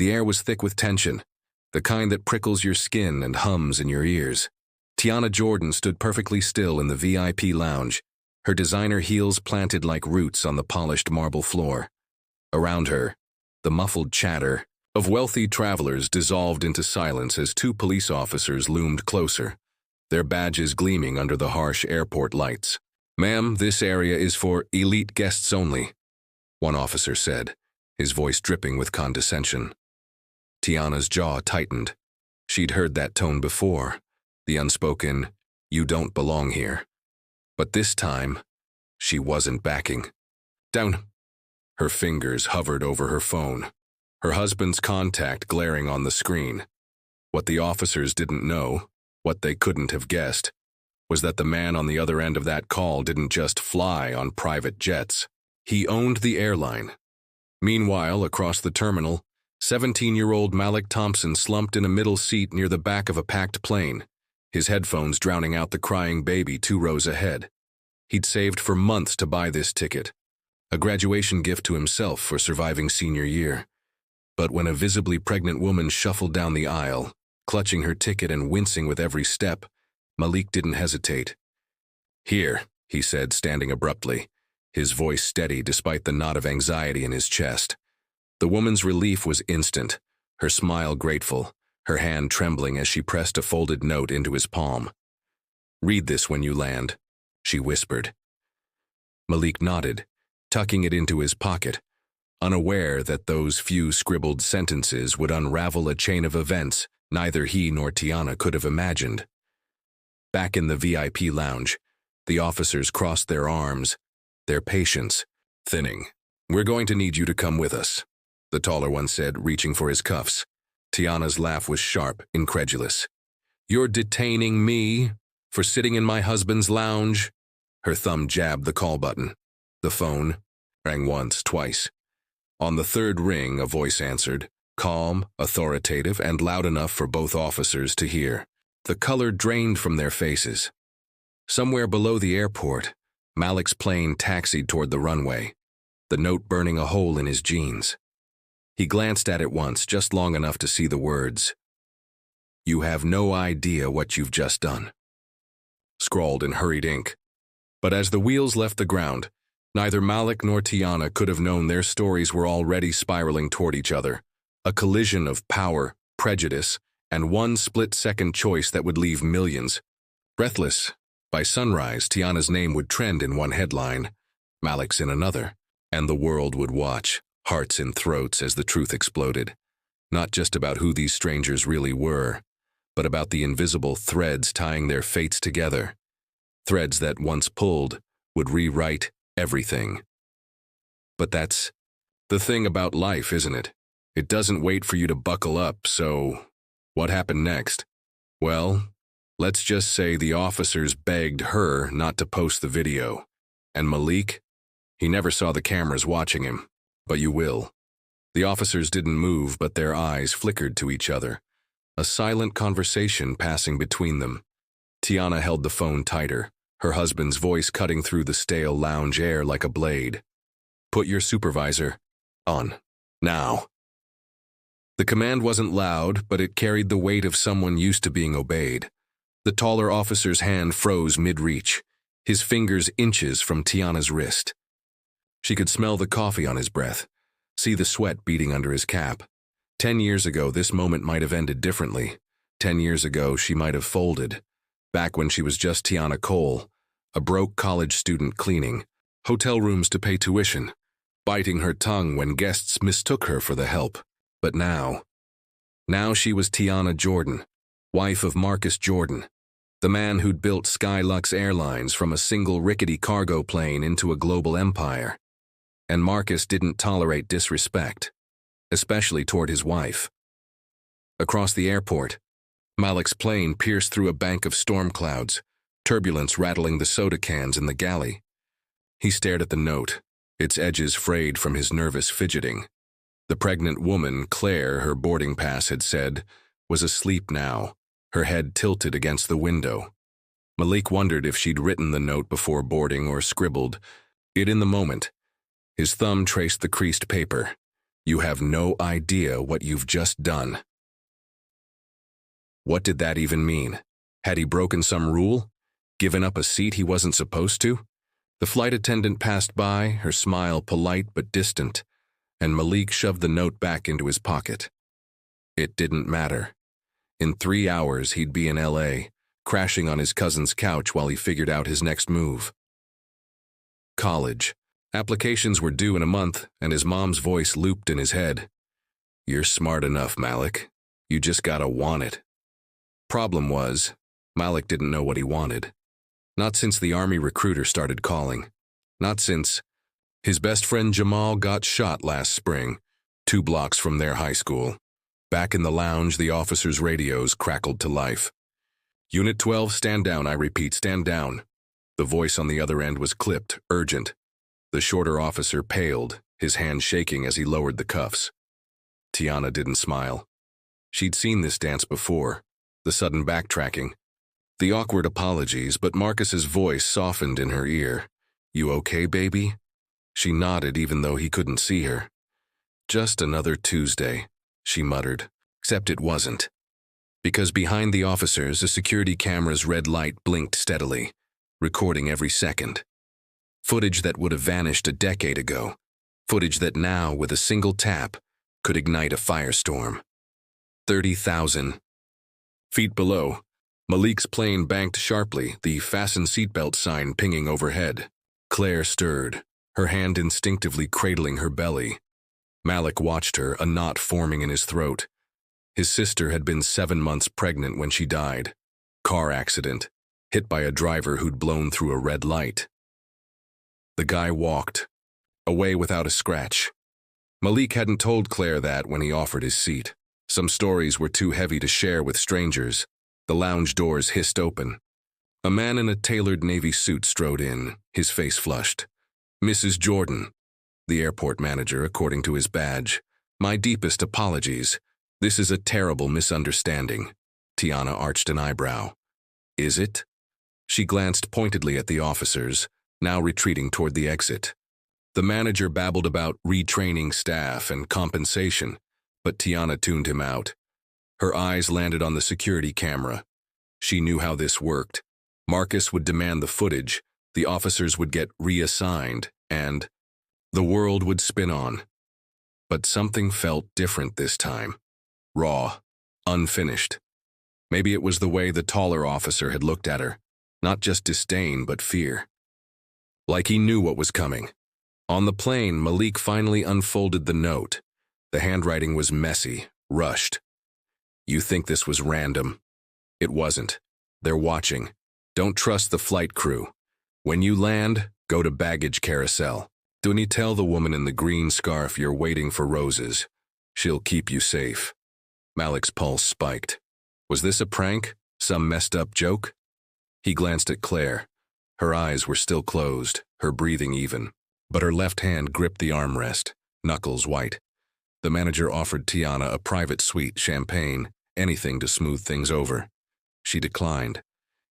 The air was thick with tension, the kind that prickles your skin and hums in your ears. Tiana Jordan stood perfectly still in the VIP lounge, her designer heels planted like roots on the polished marble floor. Around her, the muffled chatter of wealthy travelers dissolved into silence as two police officers loomed closer, their badges gleaming under the harsh airport lights. "Ma'am, this area is for elite guests only," one officer said, his voice dripping with condescension. Tiana's jaw tightened. She'd heard that tone before, the unspoken, "You don't belong here." But this time, she wasn't backing down. Her fingers hovered over her phone, her husband's contact glaring on the screen. What the officers didn't know, what they couldn't have guessed, was that the man on the other end of that call didn't just fly on private jets. He owned the airline. Meanwhile, across the terminal, 17-year-old Malik Thompson slumped in a middle seat near the back of a packed plane, his headphones drowning out the crying baby 2 rows ahead. He'd saved for months to buy this ticket, a graduation gift to himself for surviving senior year. But when a visibly pregnant woman shuffled down the aisle, clutching her ticket and wincing with every step, Malik didn't hesitate. "Here," he said, standing abruptly, his voice steady despite the knot of anxiety in his chest. The woman's relief was instant, her smile grateful, her hand trembling as she pressed a folded note into his palm. "Read this when you land," she whispered. Malik nodded, tucking it into his pocket, unaware that those few scribbled sentences would unravel a chain of events neither he nor Tiana could have imagined. Back in the VIP lounge, the officers crossed their arms, their patience thinning. "We're going to need you to come with us," the taller one said, reaching for his cuffs. Tiana's laugh was sharp, incredulous. "You're detaining me for sitting in my husband's lounge?" Her thumb jabbed the call button. The phone rang once, twice. On the third ring, a voice answered, calm, authoritative, and loud enough for both officers to hear. The color drained from their faces. Somewhere below the airport, Malik's plane taxied toward the runway, the note burning a hole in his jeans. He glanced at it once, just long enough to see the words, "You have no idea what you've just done," scrawled in hurried ink. But as the wheels left the ground, neither Malik nor Tiana could have known their stories were already spiraling toward each other, a collision of power, prejudice, and one split-second choice that would leave millions. Breathless, by sunrise, Tiana's name would trend in one headline, Malik's in another, and the world would watch, hearts in throats as the truth exploded, not just about who these strangers really were, but about the invisible threads tying their fates together, threads that, once pulled, would rewrite everything. But that's the thing about life, isn't it? It doesn't wait for you to buckle up, so what happened next? Well, let's just say the officers begged her not to post the video. And Malik? He never saw the cameras watching him, but you will. The officers didn't move, but their eyes flickered to each other, a silent conversation passing between them. Tiana held the phone tighter, her husband's voice cutting through the stale lounge air like a blade. "Put your supervisor on. Now." The command wasn't loud, but it carried the weight of someone used to being obeyed. The taller officer's hand froze mid-reach, his fingers inches from Tiana's wrist. She could smell the coffee on his breath, see the sweat beating under his cap. 10 years ago, this moment might have ended differently. 10 years ago, she might have folded. Back when she was just Tiana Cole, a broke college student cleaning, hotel rooms to pay tuition, biting her tongue when guests mistook her for the help. But now she was Tiana Jordan, wife of Marcus Jordan, the man who'd built Skylux Airlines from a single rickety cargo plane into a global empire. And Marcus didn't tolerate disrespect, especially toward his wife. Across the airport, Malik's plane pierced through a bank of storm clouds, turbulence rattling the soda cans in the galley. He stared at the note, its edges frayed from his nervous fidgeting. The pregnant woman, Claire, her boarding pass had said, was asleep now, her head tilted against the window. Malik wondered if she'd written the note before boarding or scribbled it in the moment. His thumb traced the creased paper. You have no idea what you've just done." What did that even mean? Had he broken some rule? Given up a seat he wasn't supposed to? The flight attendant passed by, her smile polite but distant, and Malik shoved the note back into his pocket. It didn't matter. In 3 hours he'd be in LA, crashing on his cousin's couch while he figured out his next move. College. Applications were due in a month, and his mom's voice looped in his head. "You're smart enough, Malik. You just gotta want it." Problem was, Malik didn't know what he wanted. Not since the Army recruiter started calling. Not since his best friend Jamal got shot last spring, 2 blocks from their high school. Back in the lounge, the officers' radios crackled to life. "Unit 12, stand down, I repeat, stand down." The voice on the other end was clipped, urgent. The shorter officer paled, his hand shaking as he lowered the cuffs. Tiana didn't smile. She'd seen this dance before, the sudden backtracking, the awkward apologies, but Marcus's voice softened in her ear. "You okay, baby?" She nodded even though he couldn't see her. "Just another Tuesday," she muttered, except it wasn't. Because behind the officers, a security camera's red light blinked steadily, recording every second. Footage that would have vanished a decade ago. Footage that now, with a single tap, could ignite a firestorm. 30,000 feet below, Malik's plane banked sharply, the fasten seatbelt sign pinging overhead. Claire stirred, her hand instinctively cradling her belly. Malik watched her, a knot forming in his throat. His sister had been 7 months pregnant when she died. Car accident, hit by a driver who'd blown through a red light. The guy walked, away without a scratch. Malik hadn't told Claire that when he offered his seat. Some stories were too heavy to share with strangers. The lounge doors hissed open. A man in a tailored navy suit strode in, his face flushed. "Mrs. Jordan," the airport manager, according to his badge. "My deepest apologies. This is a terrible misunderstanding." Tiana arched an eyebrow. "Is it?" She glanced pointedly at the officers, now retreating toward the exit. The manager babbled about retraining staff and compensation, but Tiana tuned him out. Her eyes landed on the security camera. She knew how this worked. Marcus would demand the footage, the officers would get reassigned, and the world would spin on. But something felt different this time. Raw, unfinished. Maybe it was the way the taller officer had looked at her. Not just disdain, but fear. Like he knew what was coming. On the plane, Malik finally unfolded the note. The handwriting was messy, rushed. "You think this was random?" It wasn't. They're watching. Don't trust the flight crew. When you land, go to baggage carousel. Don't you tell the woman in the green scarf you're waiting for roses. She'll keep you safe. Malik's pulse spiked. Was this a prank? Some messed up joke? He glanced at Claire. Her eyes were still closed, her breathing even, but her left hand gripped the armrest, knuckles white. The manager offered Tiana a private suite, champagne, anything to smooth things over. She declined.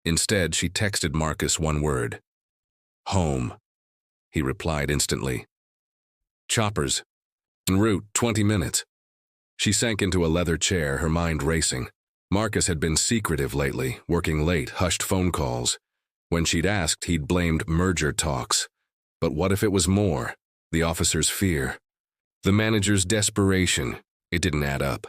Instead, she texted Marcus one word. "Home." He replied instantly. "Choppers. En route, 20 minutes." She sank into a leather chair, her mind racing. Marcus had been secretive lately, working late, hushed phone calls. When she'd asked, he'd blamed merger talks. But what if it was more? The officer's fear. The manager's desperation. It didn't add up.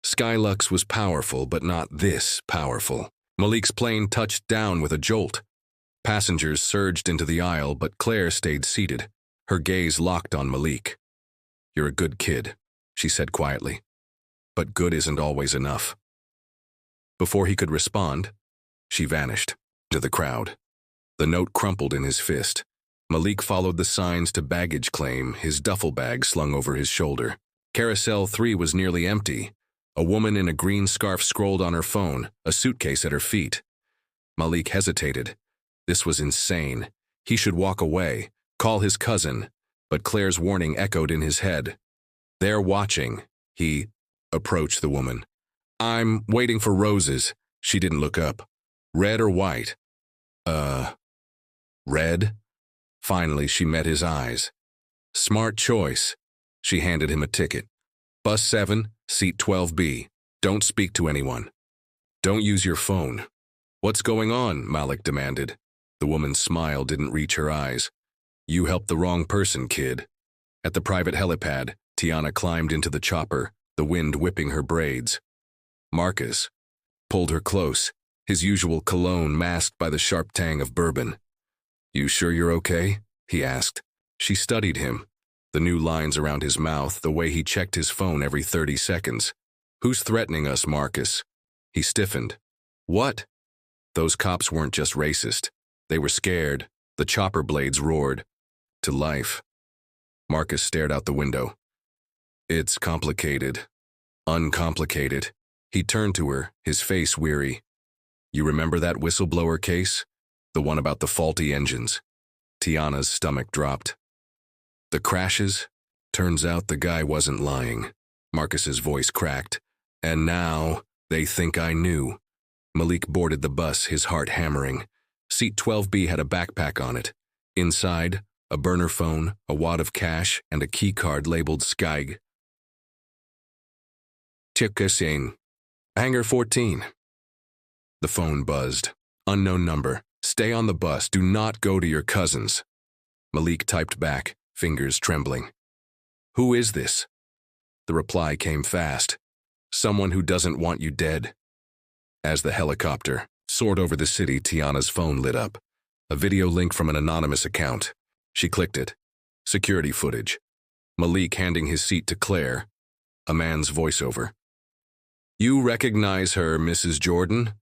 Skylux was powerful, but not this powerful. Malik's plane touched down with a jolt. Passengers surged into the aisle, but Claire stayed seated, her gaze locked on Malik. "You're a good kid," she said quietly. "But good isn't always enough." Before he could respond, she vanished into the crowd. The note crumpled in his fist. Malik followed the signs to baggage claim, his duffel bag slung over his shoulder. Carousel 3 was nearly empty. A woman in a green scarf scrolled on her phone, a suitcase at her feet. Malik hesitated. This was insane. He should walk away, call his cousin, but Claire's warning echoed in his head. "They're watching." He approached the woman. "I'm waiting for roses." She didn't look up. "Red or white?" Red?" Finally, she met his eyes. "Smart choice." She handed him a ticket. Bus 7, seat 12B. Don't speak to anyone. Don't use your phone. What's going on? Malik demanded. The woman's smile didn't reach her eyes. You helped the wrong person, kid. At the private helipad, Tiana climbed into the chopper, the wind whipping her braids. Marcus pulled her close, his usual cologne masked by the sharp tang of bourbon. You sure you're okay? He asked. She studied him, the new lines around his mouth, the way he checked his phone every 30 seconds. Who's threatening us, Marcus? He stiffened. What? Those cops weren't just racist. They were scared. The chopper blades roared. To life. Marcus stared out the window. It's complicated. Uncomplicated. He turned to her, his face weary. You remember that whistleblower case? The one about the faulty engines. Tiana's stomach dropped. The crashes? Turns out the guy wasn't lying. Marcus's voice cracked. And now, they think I knew. Malik boarded the bus, his heart hammering. Seat 12B had a backpack on it. Inside, a burner phone, a wad of cash, and a key card labeled Skyg. Tikasin. Hangar 14. The phone buzzed. Unknown number. Stay on the bus. Do not go to your cousins. Malik typed back, fingers trembling. Who is this? The reply came fast. Someone who doesn't want you dead. As the helicopter soared over the city, Tiana's phone lit up. A video link from an anonymous account. She clicked it. Security footage. Malik handing his seat to Claire. A man's voiceover. You recognize her, Mrs. Jordan?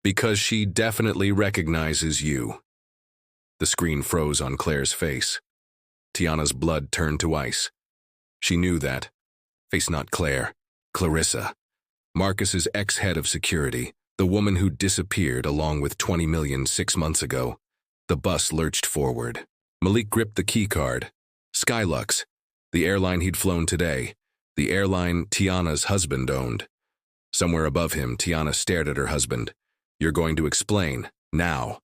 Because she definitely recognizes you. The screen froze on Claire's face. Tiana's blood turned to ice. She knew that. Face not Claire. Clarissa. Marcus's ex-head of security, the woman who disappeared along with 20 million 6 months ago. The bus lurched forward. Malik gripped the key card. Skylux, the airline he'd flown today, the airline Tiana's husband owned. Somewhere above him, Tiana stared at her husband. You're going to explain, now.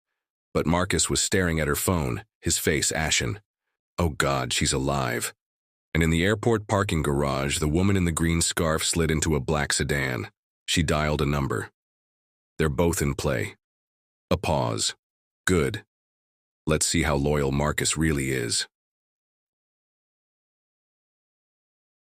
But Marcus was staring at her phone, his face ashen. Oh God, she's alive. And in the airport parking garage, the woman in the green scarf slid into a black sedan. She dialed a number. They're both in play. A pause. Good. Let's see how loyal Marcus really is.